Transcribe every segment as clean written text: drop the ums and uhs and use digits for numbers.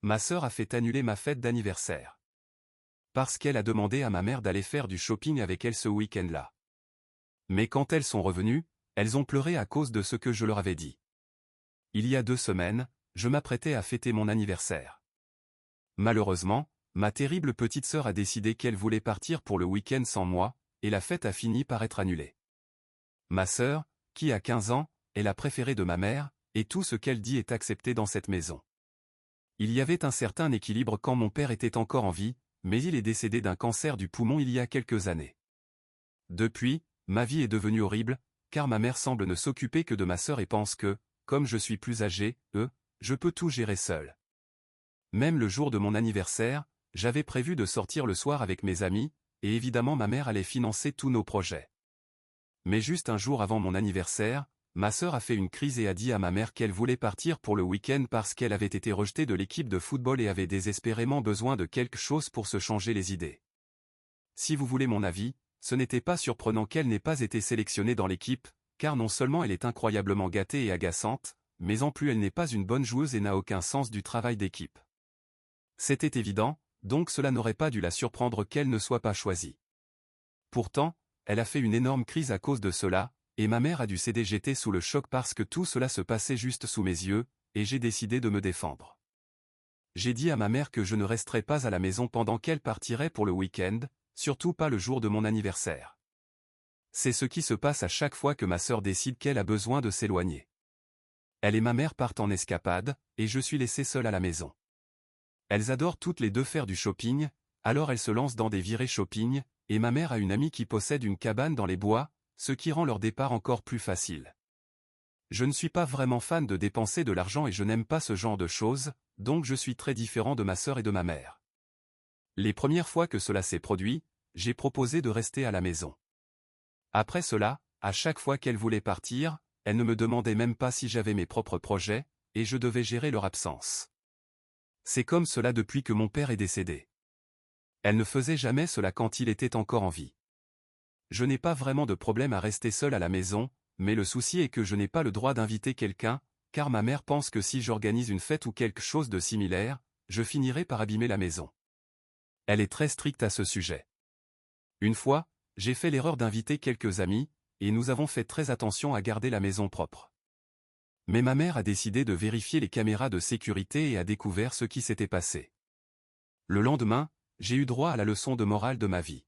Ma sœur a fait annuler ma fête d'anniversaire. Parce qu'elle a demandé à ma mère d'aller faire du shopping avec elle ce week-end-là. Mais quand elles sont revenues, elles ont pleuré à cause de ce que je leur avais dit. Il y a 2 semaines, je m'apprêtais à fêter mon anniversaire. Malheureusement, ma terrible petite sœur a décidé qu'elle voulait partir pour le week-end sans moi, et la fête a fini par être annulée. Ma sœur, qui a 15 ans, est la préférée de ma mère, et tout ce qu'elle dit est accepté dans cette maison. Il y avait un certain équilibre quand mon père était encore en vie, mais il est décédé d'un cancer du poumon il y a quelques années. Depuis, ma vie est devenue horrible, car ma mère semble ne s'occuper que de ma sœur et pense que, comme je suis plus âgé, je peux tout gérer seul. Même le jour de mon anniversaire, j'avais prévu de sortir le soir avec mes amis, et évidemment ma mère allait financer tous nos projets. Mais juste un jour avant mon anniversaire, ma sœur a fait une crise et a dit à ma mère qu'elle voulait partir pour le week-end parce qu'elle avait été rejetée de l'équipe de football et avait désespérément besoin de quelque chose pour se changer les idées. Si vous voulez mon avis, ce n'était pas surprenant qu'elle n'ait pas été sélectionnée dans l'équipe, car non seulement elle est incroyablement gâtée et agaçante, mais en plus elle n'est pas une bonne joueuse et n'a aucun sens du travail d'équipe. C'était évident, donc cela n'aurait pas dû la surprendre qu'elle ne soit pas choisie. Pourtant, elle a fait une énorme crise à cause de cela, et ma mère a dû céder. J'étais sous le choc parce que tout cela se passait juste sous mes yeux, et j'ai décidé de me défendre. J'ai dit à ma mère que je ne resterais pas à la maison pendant qu'elle partirait pour le week-end, surtout pas le jour de mon anniversaire. C'est ce qui se passe à chaque fois que ma sœur décide qu'elle a besoin de s'éloigner. Elle et ma mère partent en escapade, et je suis laissé seul à la maison. Elles adorent toutes les deux faire du shopping, alors elles se lancent dans des virées shopping, et ma mère a une amie qui possède une cabane dans les bois, ce qui rend leur départ encore plus facile. Je ne suis pas vraiment fan de dépenser de l'argent et je n'aime pas ce genre de choses, donc je suis très différent de ma sœur et de ma mère. Les premières fois que cela s'est produit, j'ai proposé de rester à la maison. Après cela, à chaque fois qu'elle voulait partir, elle ne me demandait même pas si j'avais mes propres projets, et je devais gérer leur absence. C'est comme cela depuis que mon père est décédé. Elle ne faisait jamais cela quand il était encore en vie. Je n'ai pas vraiment de problème à rester seul à la maison, mais le souci est que je n'ai pas le droit d'inviter quelqu'un, car ma mère pense que si j'organise une fête ou quelque chose de similaire, je finirai par abîmer la maison. Elle est très stricte à ce sujet. Une fois, j'ai fait l'erreur d'inviter quelques amis, et nous avons fait très attention à garder la maison propre. Mais ma mère a décidé de vérifier les caméras de sécurité et a découvert ce qui s'était passé. Le lendemain, j'ai eu droit à la leçon de morale de ma vie.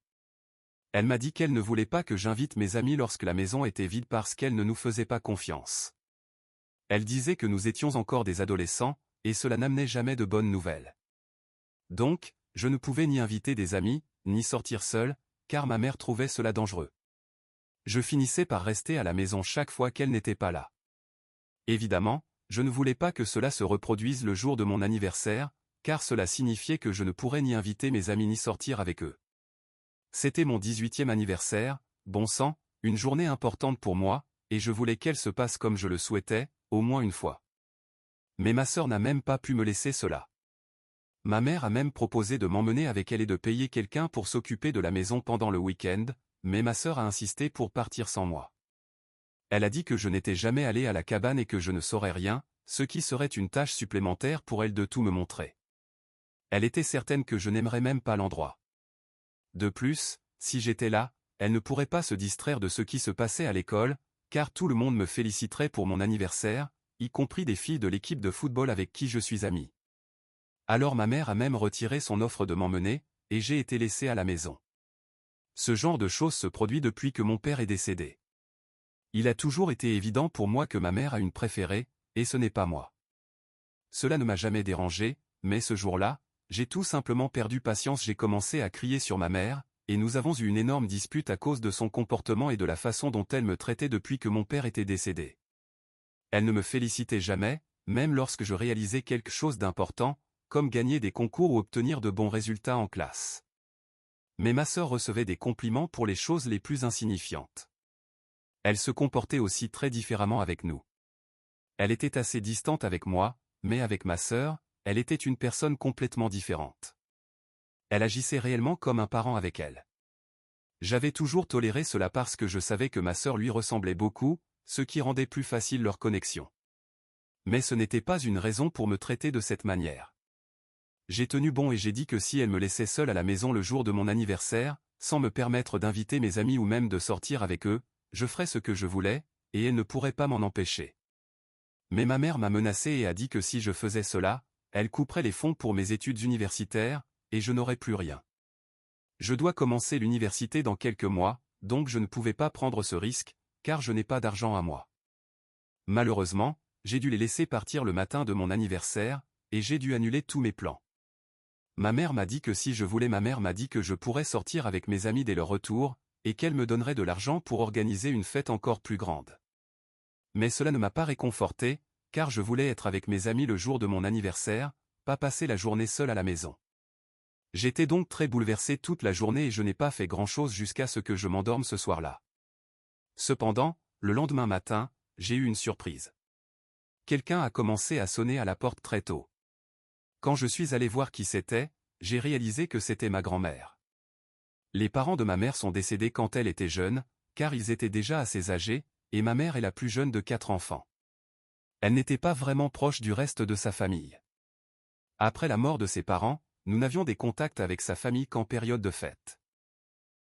Elle m'a dit qu'elle ne voulait pas que j'invite mes amis lorsque la maison était vide parce qu'elle ne nous faisait pas confiance. Elle disait que nous étions encore des adolescents, et cela n'amenait jamais de bonnes nouvelles. Donc, je ne pouvais ni inviter des amis, ni sortir seul, car ma mère trouvait cela dangereux. Je finissais par rester à la maison chaque fois qu'elle n'était pas là. Évidemment, je ne voulais pas que cela se reproduise le jour de mon anniversaire, car cela signifiait que je ne pourrais ni inviter mes amis ni sortir avec eux. C'était mon 18e anniversaire, bon sang, une journée importante pour moi, et je voulais qu'elle se passe comme je le souhaitais, au moins une fois. Mais ma sœur n'a même pas pu me laisser cela. Ma mère a même proposé de m'emmener avec elle et de payer quelqu'un pour s'occuper de la maison pendant le week-end, mais ma sœur a insisté pour partir sans moi. Elle a dit que je n'étais jamais allé à la cabane et que je ne saurais rien, ce qui serait une tâche supplémentaire pour elle de tout me montrer. Elle était certaine que je n'aimerais même pas l'endroit. De plus, si j'étais là, elle ne pourrait pas se distraire de ce qui se passait à l'école, car tout le monde me féliciterait pour mon anniversaire, y compris des filles de l'équipe de football avec qui je suis ami. Alors ma mère a même retiré son offre de m'emmener, et j'ai été laissé à la maison. Ce genre de choses se produit depuis que mon père est décédé. Il a toujours été évident pour moi que ma mère a une préférée, et ce n'est pas moi. Cela ne m'a jamais dérangé, mais ce jour-là, j'ai tout simplement perdu patience. J'ai commencé à crier sur ma mère, et nous avons eu une énorme dispute à cause de son comportement et de la façon dont elle me traitait depuis que mon père était décédé. Elle ne me félicitait jamais, même lorsque je réalisais quelque chose d'important, comme gagner des concours ou obtenir de bons résultats en classe. Mais ma sœur recevait des compliments pour les choses les plus insignifiantes. Elle se comportait aussi très différemment avec nous. Elle était assez distante avec moi, mais avec ma sœur, elle était une personne complètement différente. Elle agissait réellement comme un parent avec elle. J'avais toujours toléré cela parce que je savais que ma sœur lui ressemblait beaucoup, ce qui rendait plus facile leur connexion. Mais ce n'était pas une raison pour me traiter de cette manière. J'ai tenu bon et j'ai dit que si elle me laissait seule à la maison le jour de mon anniversaire, sans me permettre d'inviter mes amis ou même de sortir avec eux, je ferais ce que je voulais, et elle ne pourrait pas m'en empêcher. Mais ma mère m'a menacé et a dit que si je faisais cela, elle couperait les fonds pour mes études universitaires, et je n'aurais plus rien. Je dois commencer l'université dans quelques mois, donc je ne pouvais pas prendre ce risque, car je n'ai pas d'argent à moi. Malheureusement, j'ai dû les laisser partir le matin de mon anniversaire, et j'ai dû annuler tous mes plans. Ma mère m'a dit que si je voulais, ma mère m'a dit que je pourrais sortir avec mes amis dès leur retour, et qu'elle me donnerait de l'argent pour organiser une fête encore plus grande. Mais cela ne m'a pas réconforté, car je voulais être avec mes amis le jour de mon anniversaire, pas passer la journée seule à la maison. J'étais donc très bouleversé toute la journée et je n'ai pas fait grand-chose jusqu'à ce que je m'endorme ce soir-là. Cependant, le lendemain matin, j'ai eu une surprise. Quelqu'un a commencé à sonner à la porte très tôt. Quand je suis allé voir qui c'était, j'ai réalisé que c'était ma grand-mère. Les parents de ma mère sont décédés quand elle était jeune, car ils étaient déjà assez âgés, et ma mère est la plus jeune de 4 enfants. Elle n'était pas vraiment proche du reste de sa famille. Après la mort de ses parents, nous n'avions des contacts avec sa famille qu'en période de fête.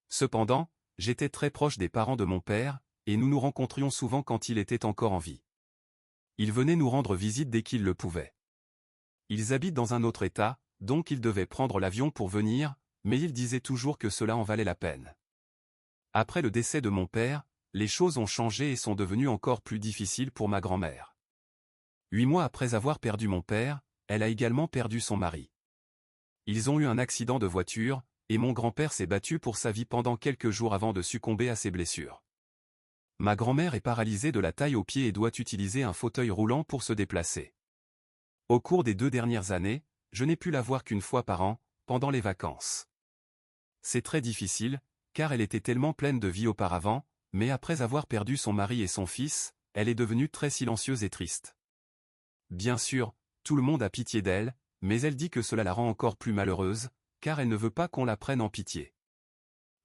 Cependant, j'étais très proche des parents de mon père, et nous nous rencontrions souvent quand il était encore en vie. Il venait nous rendre visite dès qu'il le pouvait. Ils habitent dans un autre État, donc ils devaient prendre l'avion pour venir, mais il disait toujours que cela en valait la peine. Après le décès de mon père, les choses ont changé et sont devenues encore plus difficiles pour ma grand-mère. 8 mois après avoir perdu mon père, elle a également perdu son mari. Ils ont eu un accident de voiture, et mon grand-père s'est battu pour sa vie pendant quelques jours avant de succomber à ses blessures. Ma grand-mère est paralysée de la taille aux pieds et doit utiliser un fauteuil roulant pour se déplacer. Au cours des 2 dernières années, je n'ai pu la voir qu'une fois par an, pendant les vacances. C'est très difficile, car elle était tellement pleine de vie auparavant, mais après avoir perdu son mari et son fils, elle est devenue très silencieuse et triste. Bien sûr, tout le monde a pitié d'elle, mais elle dit que cela la rend encore plus malheureuse, car elle ne veut pas qu'on la prenne en pitié.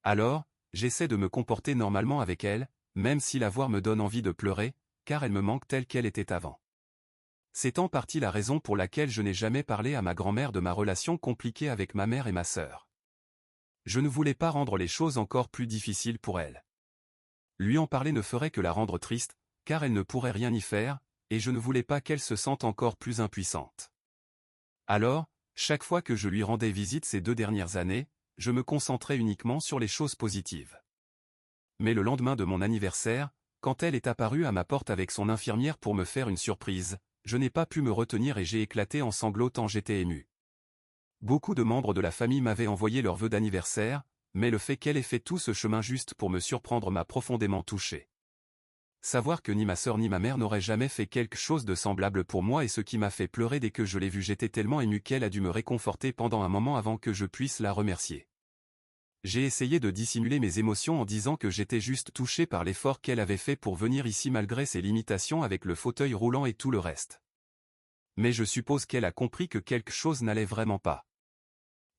Alors, j'essaie de me comporter normalement avec elle, même si la voir me donne envie de pleurer, car elle me manque telle qu'elle était avant. C'est en partie la raison pour laquelle je n'ai jamais parlé à ma grand-mère de ma relation compliquée avec ma mère et ma sœur. Je ne voulais pas rendre les choses encore plus difficiles pour elle. Lui en parler ne ferait que la rendre triste, car elle ne pourrait rien y faire, et je ne voulais pas qu'elle se sente encore plus impuissante. Alors, chaque fois que je lui rendais visite ces 2 dernières années, je me concentrais uniquement sur les choses positives. Mais le lendemain de mon anniversaire, quand elle est apparue à ma porte avec son infirmière pour me faire une surprise, je n'ai pas pu me retenir et j'ai éclaté en sanglots tant j'étais ému. Beaucoup de membres de la famille m'avaient envoyé leurs vœux d'anniversaire, mais le fait qu'elle ait fait tout ce chemin juste pour me surprendre m'a profondément touché. Savoir que ni ma sœur ni ma mère n'auraient jamais fait quelque chose de semblable pour moi et ce qui m'a fait pleurer dès que je l'ai vue, j'étais tellement ému qu'elle a dû me réconforter pendant un moment avant que je puisse la remercier. J'ai essayé de dissimuler mes émotions en disant que j'étais juste touché par l'effort qu'elle avait fait pour venir ici malgré ses limitations avec le fauteuil roulant et tout le reste. Mais je suppose qu'elle a compris que quelque chose n'allait vraiment pas.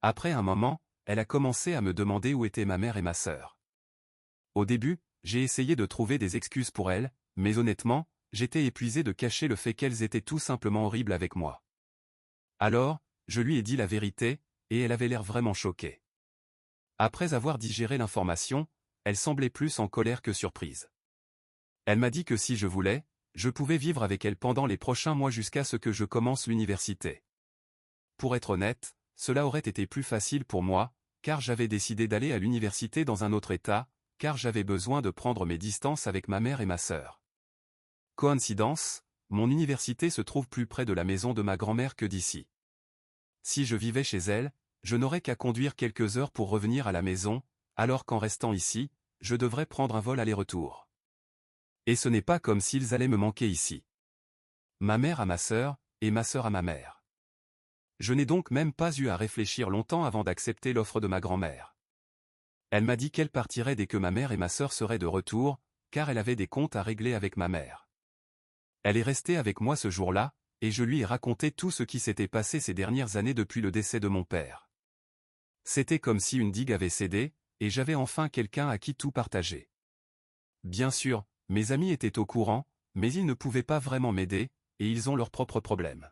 Après un moment, elle a commencé à me demander où étaient ma mère et ma sœur. Au début, j'ai essayé de trouver des excuses pour elles, mais honnêtement, j'étais épuisé de cacher le fait qu'elles étaient tout simplement horribles avec moi. Alors, je lui ai dit la vérité, et elle avait l'air vraiment choquée. Après avoir digéré l'information, elle semblait plus en colère que surprise. Elle m'a dit que si je voulais, je pouvais vivre avec elle pendant les prochains mois jusqu'à ce que je commence l'université. Pour être honnête, cela aurait été plus facile pour moi, car j'avais décidé d'aller à l'université dans un autre état, car j'avais besoin de prendre mes distances avec ma mère et ma sœur. Coïncidence, mon université se trouve plus près de la maison de ma grand-mère que d'ici. Si je vivais chez elle, je n'aurais qu'à conduire quelques heures pour revenir à la maison, alors qu'en restant ici, je devrais prendre un vol aller-retour. Et ce n'est pas comme s'ils allaient me manquer ici. Ma mère à ma sœur, et ma sœur à ma mère. Je n'ai donc même pas eu à réfléchir longtemps avant d'accepter l'offre de ma grand-mère. Elle m'a dit qu'elle partirait dès que ma mère et ma sœur seraient de retour, car elle avait des comptes à régler avec ma mère. Elle est restée avec moi ce jour-là, et je lui ai raconté tout ce qui s'était passé ces dernières années depuis le décès de mon père. C'était comme si une digue avait cédé, et j'avais enfin quelqu'un à qui tout partager. Bien sûr, mes amis étaient au courant, mais ils ne pouvaient pas vraiment m'aider, et ils ont leurs propres problèmes.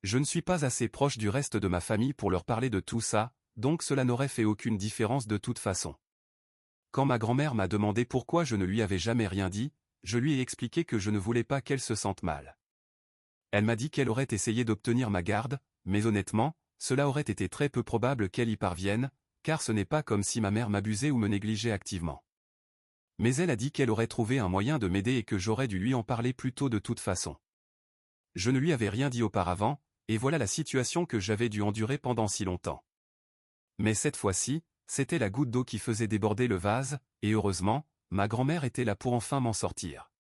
Je ne suis pas assez proche du reste de ma famille pour leur parler de tout ça, donc cela n'aurait fait aucune différence de toute façon. Quand ma grand-mère m'a demandé pourquoi je ne lui avais jamais rien dit, je lui ai expliqué que je ne voulais pas qu'elle se sente mal. Elle m'a dit qu'elle aurait essayé d'obtenir ma garde, mais honnêtement, cela aurait été très peu probable qu'elle y parvienne, car ce n'est pas comme si ma mère m'abusait ou me négligeait activement. Mais elle a dit qu'elle aurait trouvé un moyen de m'aider et que j'aurais dû lui en parler plus tôt de toute façon. Je ne lui avais rien dit auparavant, et voilà la situation que j'avais dû endurer pendant si longtemps. Mais cette fois-ci, c'était la goutte d'eau qui faisait déborder le vase, et heureusement, ma grand-mère était là pour enfin m'en sortir.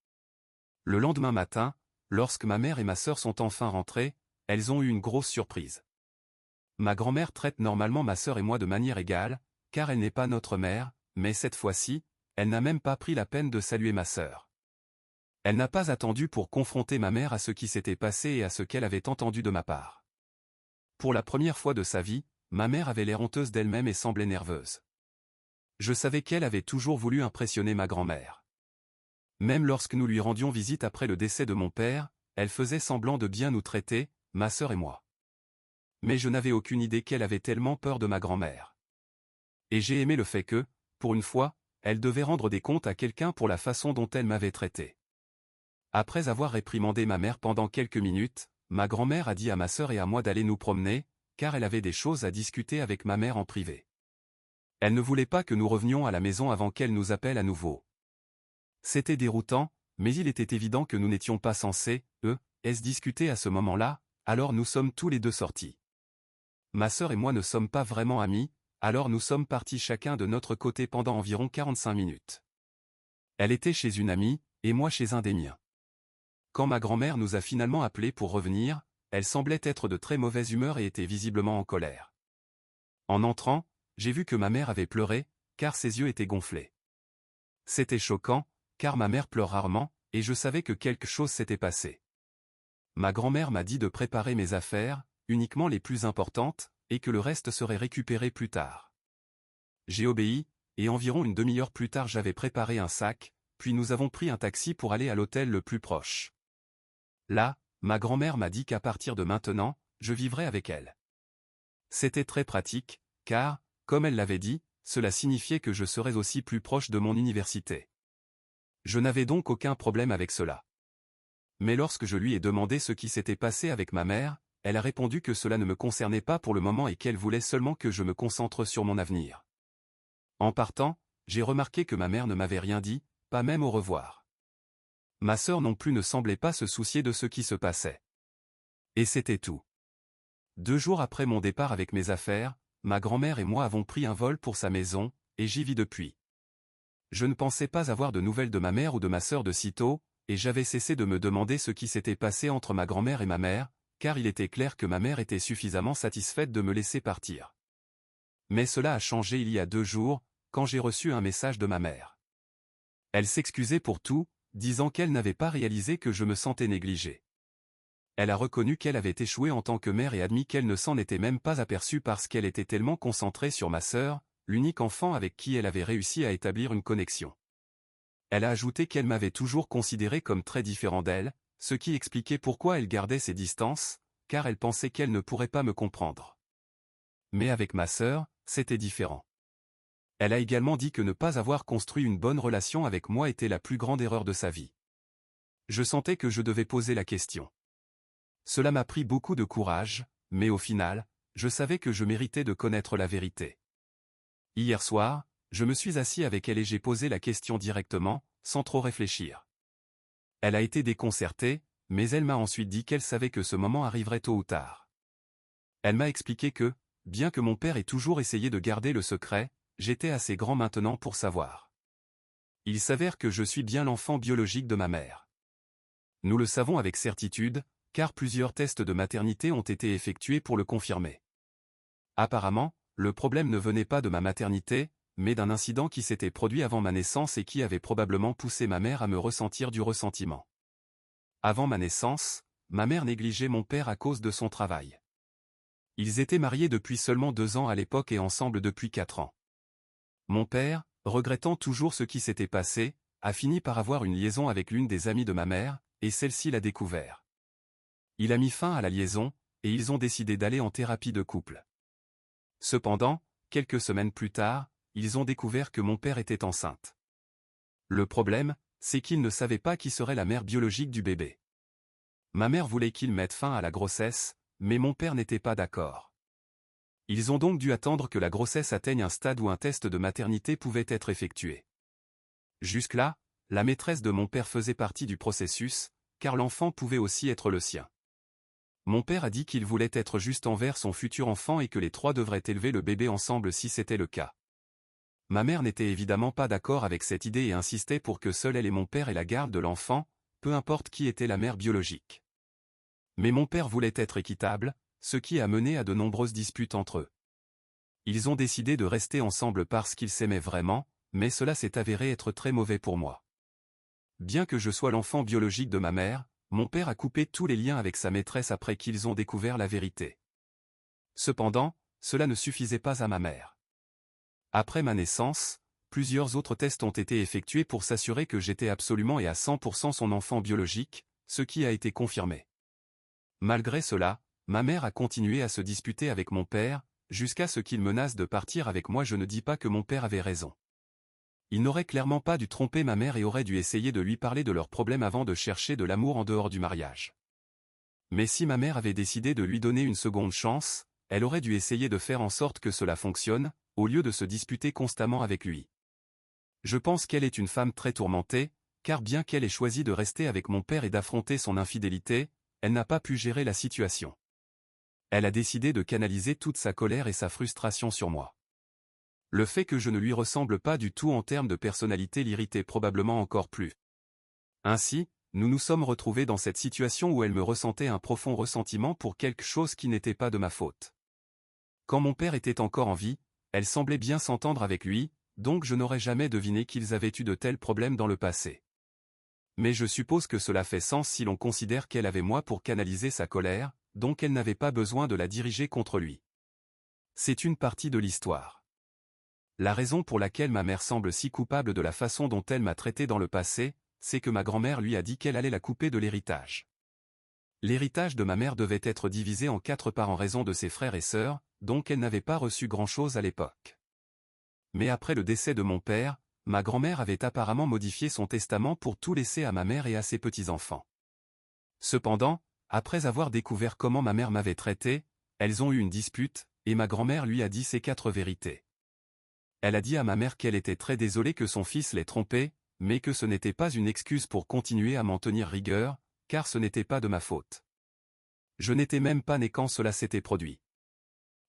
Le lendemain matin, lorsque ma mère et ma sœur sont enfin rentrées, elles ont eu une grosse surprise. Ma grand-mère traite normalement ma sœur et moi de manière égale, car elle n'est pas notre mère, mais cette fois-ci, elle n'a même pas pris la peine de saluer ma sœur. Elle n'a pas attendu pour confronter ma mère à ce qui s'était passé et à ce qu'elle avait entendu de ma part. Pour la première fois de sa vie, ma mère avait l'air honteuse d'elle-même et semblait nerveuse. Je savais qu'elle avait toujours voulu impressionner ma grand-mère. Même lorsque nous lui rendions visite après le décès de mon père, elle faisait semblant de bien nous traiter, ma sœur et moi. Mais je n'avais aucune idée qu'elle avait tellement peur de ma grand-mère. Et j'ai aimé le fait que, pour une fois, elle devait rendre des comptes à quelqu'un pour la façon dont elle m'avait traité. Après avoir réprimandé ma mère pendant quelques minutes, ma grand-mère a dit à ma sœur et à moi d'aller nous promener, car elle avait des choses à discuter avec ma mère en privé. Elle ne voulait pas que nous revenions à la maison avant qu'elle nous appelle à nouveau. C'était déroutant, mais il était évident que nous n'étions pas censés, discuter à ce moment-là, alors nous sommes tous les deux sortis. Ma sœur et moi ne sommes pas vraiment amis, alors nous sommes partis chacun de notre côté pendant environ 45 minutes. Elle était chez une amie, et moi chez un des miens. Quand ma grand-mère nous a finalement appelés pour revenir, elle semblait être de très mauvaise humeur et était visiblement en colère. En entrant, j'ai vu que ma mère avait pleuré, car ses yeux étaient gonflés. C'était choquant, car ma mère pleure rarement, et je savais que quelque chose s'était passé. Ma grand-mère m'a dit de préparer mes affaires, uniquement les plus importantes, et que le reste serait récupéré plus tard. J'ai obéi, et environ une demi-heure plus tard j'avais préparé un sac, puis nous avons pris un taxi pour aller à l'hôtel le plus proche. Là, ma grand-mère m'a dit qu'à partir de maintenant, je vivrais avec elle. C'était très pratique, car, comme elle l'avait dit, cela signifiait que je serais aussi plus proche de mon université. Je n'avais donc aucun problème avec cela. Mais lorsque je lui ai demandé ce qui s'était passé avec ma mère, elle a répondu que cela ne me concernait pas pour le moment et qu'elle voulait seulement que je me concentre sur mon avenir. En partant, j'ai remarqué que ma mère ne m'avait rien dit, pas même au revoir. Ma sœur non plus ne semblait pas se soucier de ce qui se passait. Et c'était tout. 2 jours après mon départ avec mes affaires, ma grand-mère et moi avons pris un vol pour sa maison, et j'y vis depuis. Je ne pensais pas avoir de nouvelles de ma mère ou de ma sœur de sitôt, et j'avais cessé de me demander ce qui s'était passé entre ma grand-mère et ma mère, car il était clair que ma mère était suffisamment satisfaite de me laisser partir. Mais cela a changé il y a 2 jours, quand j'ai reçu un message de ma mère. Elle s'excusait pour tout, disant qu'elle n'avait pas réalisé que je me sentais négligé. Elle a reconnu qu'elle avait échoué en tant que mère et admis qu'elle ne s'en était même pas aperçue parce qu'elle était tellement concentrée sur ma sœur, l'unique enfant avec qui elle avait réussi à établir une connexion. Elle a ajouté qu'elle m'avait toujours considéré comme très différent d'elle, ce qui expliquait pourquoi elle gardait ses distances, car elle pensait qu'elle ne pourrait pas me comprendre. Mais avec ma sœur, c'était différent. Elle a également dit que ne pas avoir construit une bonne relation avec moi était la plus grande erreur de sa vie. Je sentais que je devais poser la question. Cela m'a pris beaucoup de courage, mais au final, je savais que je méritais de connaître la vérité. Hier soir, je me suis assis avec elle et j'ai posé la question directement, sans trop réfléchir. Elle a été déconcertée, mais elle m'a ensuite dit qu'elle savait que ce moment arriverait tôt ou tard. Elle m'a expliqué que, bien que mon père ait toujours essayé de garder le secret, j'étais assez grand maintenant pour savoir. Il s'avère que je suis bien l'enfant biologique de ma mère. Nous le savons avec certitude, car plusieurs tests de maternité ont été effectués pour le confirmer. Apparemment, le problème ne venait pas de ma maternité, mais d'un incident qui s'était produit avant ma naissance et qui avait probablement poussé ma mère à me ressentir du ressentiment. Avant ma naissance, ma mère négligeait mon père à cause de son travail. Ils étaient mariés depuis seulement 2 ans à l'époque et ensemble depuis 4 ans. Mon père, regrettant toujours ce qui s'était passé, a fini par avoir une liaison avec l'une des amies de ma mère, et celle-ci l'a découvert. Il a mis fin à la liaison, et ils ont décidé d'aller en thérapie de couple. Cependant, quelques semaines plus tard, ils ont découvert que mon père était enceinte. Le problème, c'est qu'ils ne savaient pas qui serait la mère biologique du bébé. Ma mère voulait qu'ils mettent fin à la grossesse, mais mon père n'était pas d'accord. Ils ont donc dû attendre que la grossesse atteigne un stade où un test de maternité pouvait être effectué. Jusque-là, la maîtresse de mon père faisait partie du processus, car l'enfant pouvait aussi être le sien. Mon père a dit qu'il voulait être juste envers son futur enfant et que les trois devraient élever le bébé ensemble si c'était le cas. Ma mère n'était évidemment pas d'accord avec cette idée et insistait pour que seul elle et mon père aient la garde de l'enfant, peu importe qui était la mère biologique. Mais mon père voulait être équitable, ce qui a mené à de nombreuses disputes entre eux. Ils ont décidé de rester ensemble parce qu'ils s'aimaient vraiment, mais cela s'est avéré être très mauvais pour moi. Bien que je sois l'enfant biologique de ma mère, mon père a coupé tous les liens avec sa maîtresse après qu'ils ont découvert la vérité. Cependant, cela ne suffisait pas à ma mère. Après ma naissance, plusieurs autres tests ont été effectués pour s'assurer que j'étais absolument et à 100% son enfant biologique, ce qui a été confirmé. Malgré cela, ma mère a continué à se disputer avec mon père, jusqu'à ce qu'il menace de partir avec moi. Je ne dis pas que mon père avait raison. Il n'aurait clairement pas dû tromper ma mère et aurait dû essayer de lui parler de leurs problèmes avant de chercher de l'amour en dehors du mariage. Mais si ma mère avait décidé de lui donner une seconde chance, elle aurait dû essayer de faire en sorte que cela fonctionne, au lieu de se disputer constamment avec lui. Je pense qu'elle est une femme très tourmentée, car bien qu'elle ait choisi de rester avec mon père et d'affronter son infidélité, elle n'a pas pu gérer la situation. Elle a décidé de canaliser toute sa colère et sa frustration sur moi. Le fait que je ne lui ressemble pas du tout en termes de personnalité l'irritait probablement encore plus. Ainsi, nous nous sommes retrouvés dans cette situation où elle me ressentait un profond ressentiment pour quelque chose qui n'était pas de ma faute. Quand mon père était encore en vie, elle semblait bien s'entendre avec lui, donc je n'aurais jamais deviné qu'ils avaient eu de tels problèmes dans le passé. Mais je suppose que cela fait sens si l'on considère qu'elle avait moi pour canaliser sa colère, donc elle n'avait pas besoin de la diriger contre lui. C'est une partie de l'histoire. La raison pour laquelle ma mère semble si coupable de la façon dont elle m'a traité dans le passé, c'est que ma grand-mère lui a dit qu'elle allait la couper de l'héritage. L'héritage de ma mère devait être divisé en 4 parts en raison de ses frères et sœurs, donc elle n'avait pas reçu grand-chose à l'époque. Mais après le décès de mon père, ma grand-mère avait apparemment modifié son testament pour tout laisser à ma mère et à ses petits-enfants. Cependant, après avoir découvert comment ma mère m'avait traité, elles ont eu une dispute, et ma grand-mère lui a dit ses 4 vérités. Elle a dit à ma mère qu'elle était très désolée que son fils l'ait trompée, mais que ce n'était pas une excuse pour continuer à m'en tenir rigueur, car ce n'était pas de ma faute. Je n'étais même pas né quand cela s'était produit.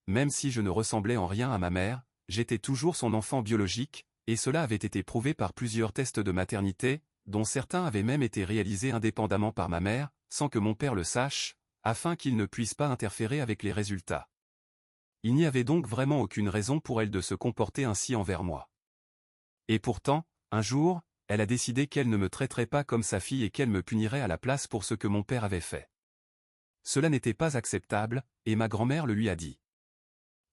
Même si je ne ressemblais en rien à ma mère, j'étais toujours son enfant biologique, et cela avait été prouvé par plusieurs tests de maternité, dont certains avaient même été réalisés indépendamment par ma mère, sans que mon père le sache, afin qu'il ne puisse pas interférer avec les résultats. Il n'y avait donc vraiment aucune raison pour elle de se comporter ainsi envers moi. Et pourtant, un jour, elle a décidé qu'elle ne me traiterait pas comme sa fille et qu'elle me punirait à la place pour ce que mon père avait fait. Cela n'était pas acceptable, et ma grand-mère le lui a dit.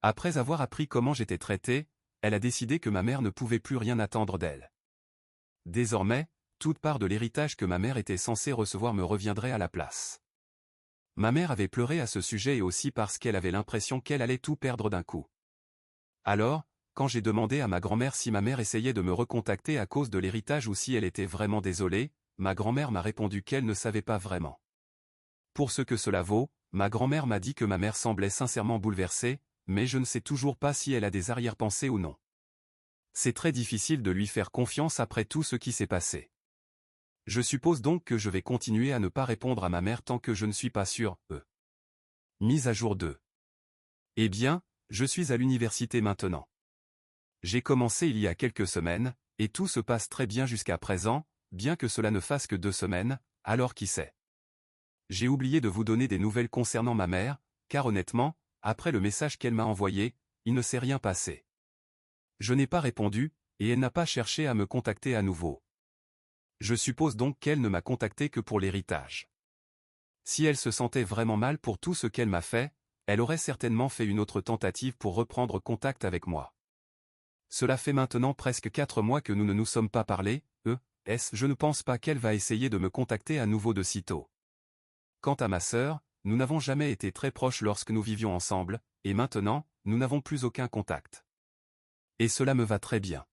Après avoir appris comment j'étais traité, elle a décidé que ma mère ne pouvait plus rien attendre d'elle. Désormais, toute part de l'héritage que ma mère était censée recevoir me reviendrait à la place. Ma mère avait pleuré à ce sujet et aussi parce qu'elle avait l'impression qu'elle allait tout perdre d'un coup. Alors, quand j'ai demandé à ma grand-mère si ma mère essayait de me recontacter à cause de l'héritage ou si elle était vraiment désolée, ma grand-mère m'a répondu qu'elle ne savait pas vraiment. Pour ce que cela vaut, ma grand-mère m'a dit que ma mère semblait sincèrement bouleversée, mais je ne sais toujours pas si elle a des arrière-pensées ou non. C'est très difficile de lui faire confiance après tout ce qui s'est passé. Je suppose donc que je vais continuer à ne pas répondre à ma mère tant que je ne suis pas sûr. Mise à jour 2. Eh bien, je suis à l'université maintenant. J'ai commencé il y a quelques semaines, et tout se passe très bien jusqu'à présent, bien que cela ne fasse que 2 semaines, alors qui sait. J'ai oublié de vous donner des nouvelles concernant ma mère, car honnêtement, après le message qu'elle m'a envoyé, il ne s'est rien passé. Je n'ai pas répondu, et elle n'a pas cherché à me contacter à nouveau. Je suppose donc qu'elle ne m'a contacté que pour l'héritage. Si elle se sentait vraiment mal pour tout ce qu'elle m'a fait, elle aurait certainement fait une autre tentative pour reprendre contact avec moi. Cela fait maintenant presque 4 mois que nous ne nous sommes pas parlé, je ne pense pas qu'elle va essayer de me contacter à nouveau de sitôt. Quant à ma sœur, nous n'avons jamais été très proches lorsque nous vivions ensemble, et maintenant, nous n'avons plus aucun contact. Et cela me va très bien.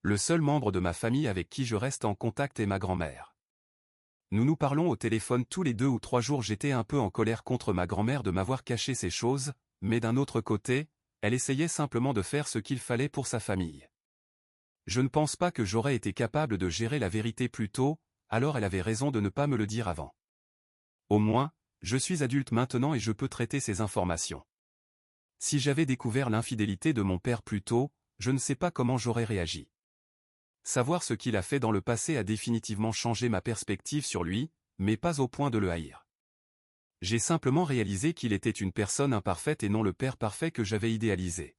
Le seul membre de ma famille avec qui je reste en contact est ma grand-mère. Nous nous parlons au téléphone tous les 2 ou 3 jours. J'étais un peu en colère contre ma grand-mère de m'avoir caché ces choses, mais d'un autre côté, elle essayait simplement de faire ce qu'il fallait pour sa famille. Je ne pense pas que j'aurais été capable de gérer la vérité plus tôt, alors elle avait raison de ne pas me le dire avant. Au moins, je suis adulte maintenant et je peux traiter ces informations. Si j'avais découvert l'infidélité de mon père plus tôt, je ne sais pas comment j'aurais réagi. Savoir ce qu'il a fait dans le passé a définitivement changé ma perspective sur lui, mais pas au point de le haïr. J'ai simplement réalisé qu'il était une personne imparfaite et non le père parfait que j'avais idéalisé.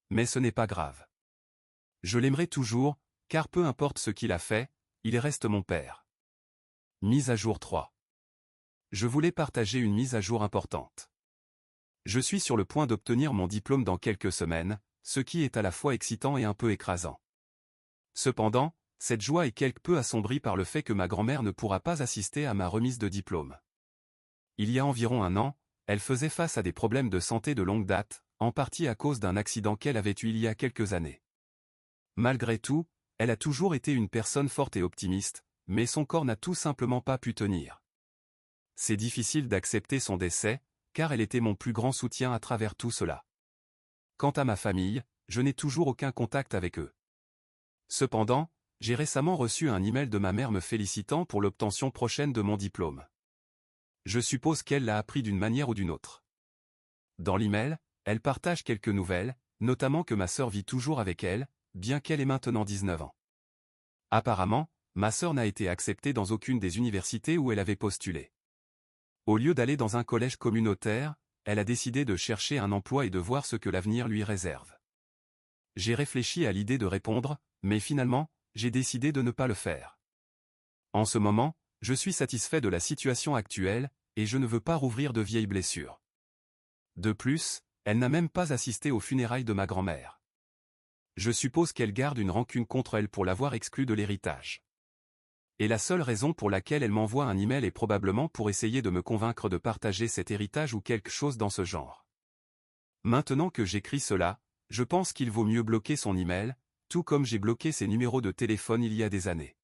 Mais ce n'est pas grave. Je l'aimerai toujours, car peu importe ce qu'il a fait, il reste mon père. Mise à jour 3. Je voulais partager une mise à jour importante. Je suis sur le point d'obtenir mon diplôme dans quelques semaines, ce qui est à la fois excitant et un peu écrasant. Cependant, cette joie est quelque peu assombrie par le fait que ma grand-mère ne pourra pas assister à ma remise de diplôme. Il y a environ 1 an, elle faisait face à des problèmes de santé de longue date, en partie à cause d'un accident qu'elle avait eu il y a quelques années. Malgré tout, elle a toujours été une personne forte et optimiste, mais son corps n'a tout simplement pas pu tenir. C'est difficile d'accepter son décès, car elle était mon plus grand soutien à travers tout cela. Quant à ma famille, je n'ai toujours aucun contact avec eux. Cependant, j'ai récemment reçu un email de ma mère me félicitant pour l'obtention prochaine de mon diplôme. Je suppose qu'elle l'a appris d'une manière ou d'une autre. Dans l'email, elle partage quelques nouvelles, notamment que ma sœur vit toujours avec elle, bien qu'elle ait maintenant 19 ans. Apparemment, ma sœur n'a été acceptée dans aucune des universités où elle avait postulé. Au lieu d'aller dans un collège communautaire, elle a décidé de chercher un emploi et de voir ce que l'avenir lui réserve. J'ai réfléchi à l'idée de répondre, mais finalement, j'ai décidé de ne pas le faire. En ce moment, je suis satisfait de la situation actuelle, et je ne veux pas rouvrir de vieilles blessures. De plus, elle n'a même pas assisté aux funérailles de ma grand-mère. Je suppose qu'elle garde une rancune contre elle pour l'avoir exclue de l'héritage. Et la seule raison pour laquelle elle m'envoie un email est probablement pour essayer de me convaincre de partager cet héritage ou quelque chose dans ce genre. Maintenant que j'écris cela, je pense qu'il vaut mieux bloquer son email, tout comme j'ai bloqué ses numéros de téléphone il y a des années.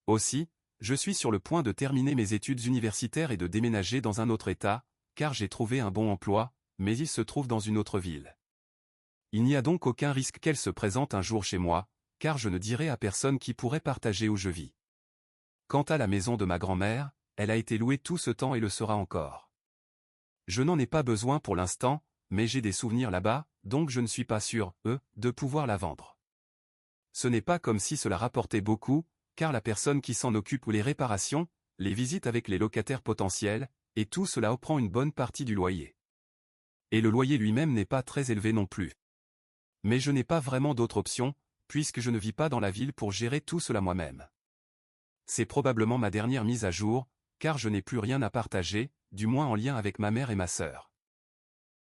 Aussi, je suis sur le point de terminer mes études universitaires et de déménager dans un autre état, car j'ai trouvé un bon emploi, mais il se trouve dans une autre ville. Il n'y a donc aucun risque qu'elle se présente un jour chez moi, car je ne dirai à personne qui pourrait partager où je vis. Quant à la maison de ma grand-mère, elle a été louée tout ce temps et le sera encore. Je n'en ai pas besoin pour l'instant, mais j'ai des souvenirs là-bas, donc je ne suis pas sûr, de pouvoir la vendre. Ce n'est pas comme si cela rapportait beaucoup, car la personne qui s'en occupe ou les réparations, les visites avec les locataires potentiels, et tout cela prend une bonne partie du loyer. Et le loyer lui-même n'est pas très élevé non plus. Mais je n'ai pas vraiment d'autre option, puisque je ne vis pas dans la ville pour gérer tout cela moi-même. C'est probablement ma dernière mise à jour, car je n'ai plus rien à partager, du moins en lien avec ma mère et ma sœur.